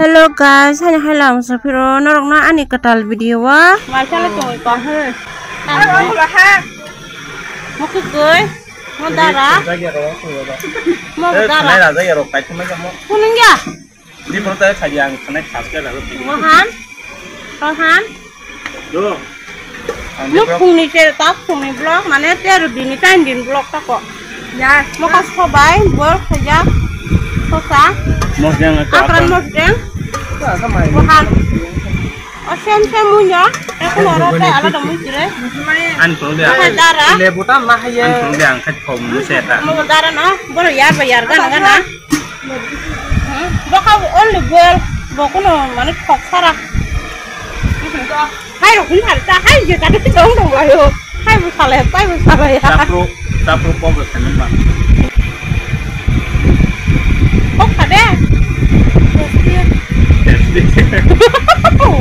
Hello guys, hanya halam sapiro norok na ani katal video wa. Macam tu ikut he. Mau kikoi, mau darah. Mau darah. Này là dây rồi phải không mấy trăm mốt. Kunung ya? Đi một tay khai giang, cái này khát cái là lúc. Rohan, Rohan. Được. Lúc phun ni chơi top phun ni blog, mana dia rudi ni time din blog tak kok. Ya, mau kasih cobain, buat saja. Susah. Một giang là Akran mau jeng. Rohan. Ocean semuanya, aku mau roti ala demi jere. ăn phượng đi. Mau darah. Lê bút ăn phượng đi ăn khách phòng nó sệt à. Mau darah no, boleh ya bayar kan na. Bakal only girl, bakal no mana kok sarah. Hai rồi cũng thật ra hai giờ cả cái trống đồng rồi hai bữa sau này quay bữa sau này Sapro bom được thành mà. Bốc cả đấy.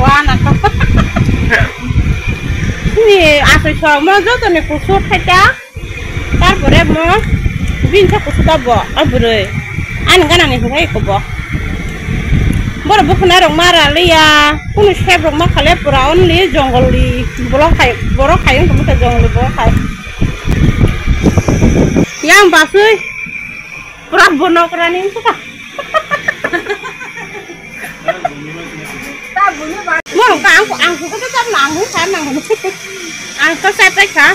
Wah nak. Ni asal sama tu ni kusut saja. Tar boleh mo. Bin tak kusut apa? Boleh. An kan ni boleh ko bo. Bora bukan orang marah liya, pun chef orang makan le pura on li jungle li, borok kai yang kamu ke jungle borok kai. Yang basui, pura bono kerani itu kah? Mau angku kita tak nanggung kan nanggung, angku saya tak.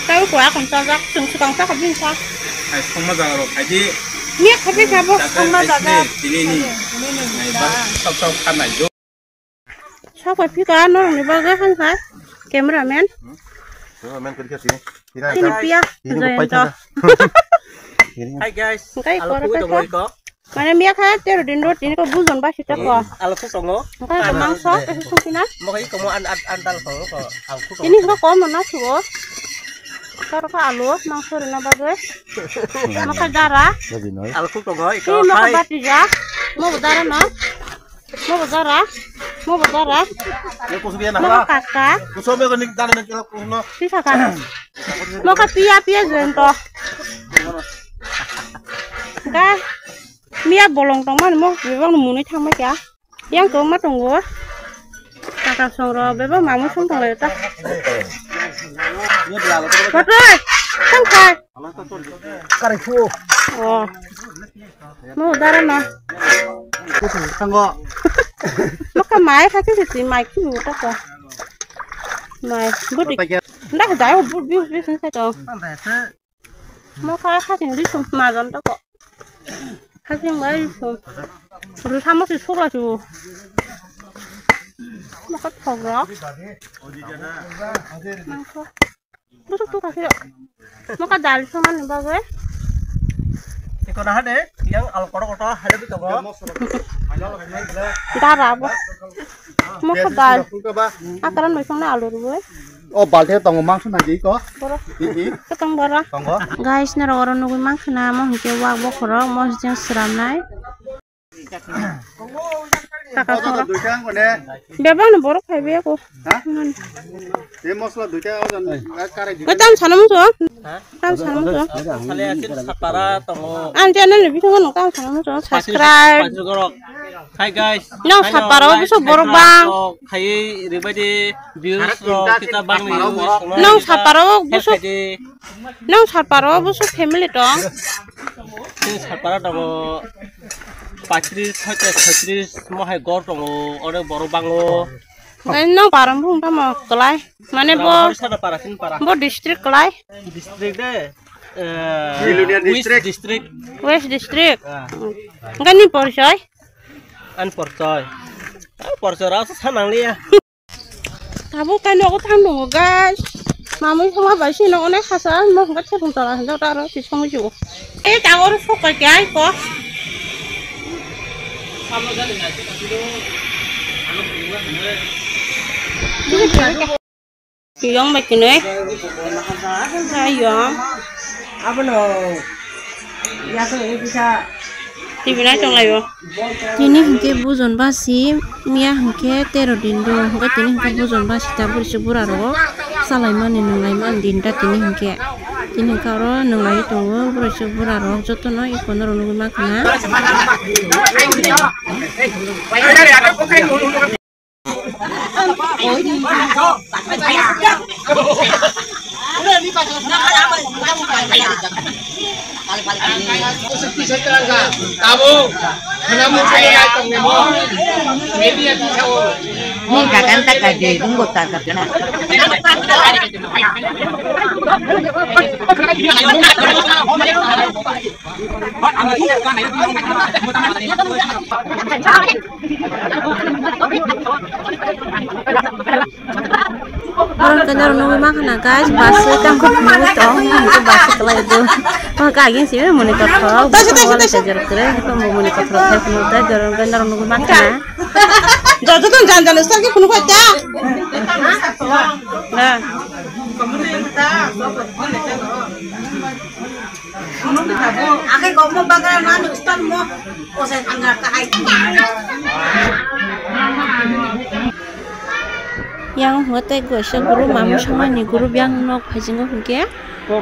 Tahu kuah kontak sungsung tak kabin sah. Không bao giờ rồi phải đi. Miếng kabin siapa? Không bao giờ. Ini. Sau khăn này vô. Sao phải phi cá nó này bao giờ không phải? Cameraman. Cameraman kerja sini. Sini pia. Rồi cho. Hi guys. Cái Alo có phu cái. có. Mana miếng khác chơi đến đốt ini có bún giòn ba chục ko. Alo phu tongo. Cái có măng sốt cái không tin á. Mau cái kamu ăn tal ko. Alo phu. Ini có mà nó chua. Kalau kau alu, mangsa rena bagai, makan darah. Alo phu tongo. Ini makan batija, mau berdarah no, mau berdarah. Ini kusubian Mau apa? kakak, Kusubian kan nik dalam kilo kuno. sisa kan. Mau ke pia zento. Kan, mia bolong teman mau, bebang muni thang mai kya. Yang kau mat tunggu. Kakak soro, bebang mamu sung tong leta. Betul, kan kai. Karifu. Oh, mau darah no. Tanggo. Maka mai khai cái gì mai cái gì đó cơ mai bút đi đã cái giải bút biết sinh sai rồi maka khai thì đi xuống mà rồi đó cơ khai thì mới đi xuống rồi tham mất thì số là chú maka thòng đó bút tu khai rồi maka dal xuống ăn bao giờ Iko dah deh, yang al kotor ada tu tongo. darah apa maka dal akaran mai sang alu rồi Oh, balnya tanggo mangsa nanti ko. Ini. ketong bara Tanggo. guys na orang nunggu mangsana mau hingga wak bokoro mau yang seram nai kakak Kalau soro duitnya mana? bebang na borok hai be ko Hah? Ini masuk duitnya orang kare di. tam sanam so tam sanam so Kali akin sapara tongo. an channel ni bisu no tam sanam so subscribe Hi guys. no saparo bisu borok bang Hai ribadi views kita bang ni. no saparo bisu family dong Sapara tongo. 35 mau hai gor tongo, orang baru bango. no param phung tam kelai mane bo Sana parasin para. bo district kelai District deh. District. west district ngan ni porsoi An porcoy. Porcoy rasa sanang liya. Kamu kan aku tanggung guys. Mami sama basi no onek hasan mau nggak sih untuk lah jauh taruh di sama juga. Tahu harus kok pakai kok. Sama jadi nggak sih tapi tuh. Yang makin nih. Yang. Apa no? Ya tuh bisa. TV na trong layo. Tini hingke buzon basi mia hingke tero dindo hingke tini hingke buzon basi tabur subura ro salaiman dinda tini hingke Tini karo nungai tongo buruk buraro joto no ikono nungu makna. Ni kakanta kaje dungo takakna. Orang kenal nunggu makan guys, basi kan nunggu tong, itu basi kelai itu. Oh kaging sih mau nikah kau, kalau sejar keren, itu mau nikah kau kayak penuh teh, orang kenal nunggu makan. Jatuh tuh jangan lagi penuh aja. Nah. Akhir kau mau bakal mana ustad mau, kau saya anggar kahai. Yang hote gosha guru mamu sama ni guru yang nok pajingo hingke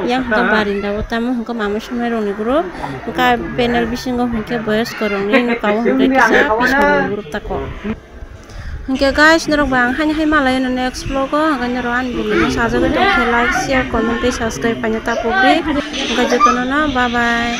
yang hingga barinda utama hingga mamu sama roni guru hingga panel bisingo hingke boyos koroni nukawo hingga kisa pisau guru tako hingga guys nerok bang hanya hai malay na next vlog hingga neroan bulu saja gitu like share comment subscribe panyata publik hingga jotono na bye bye.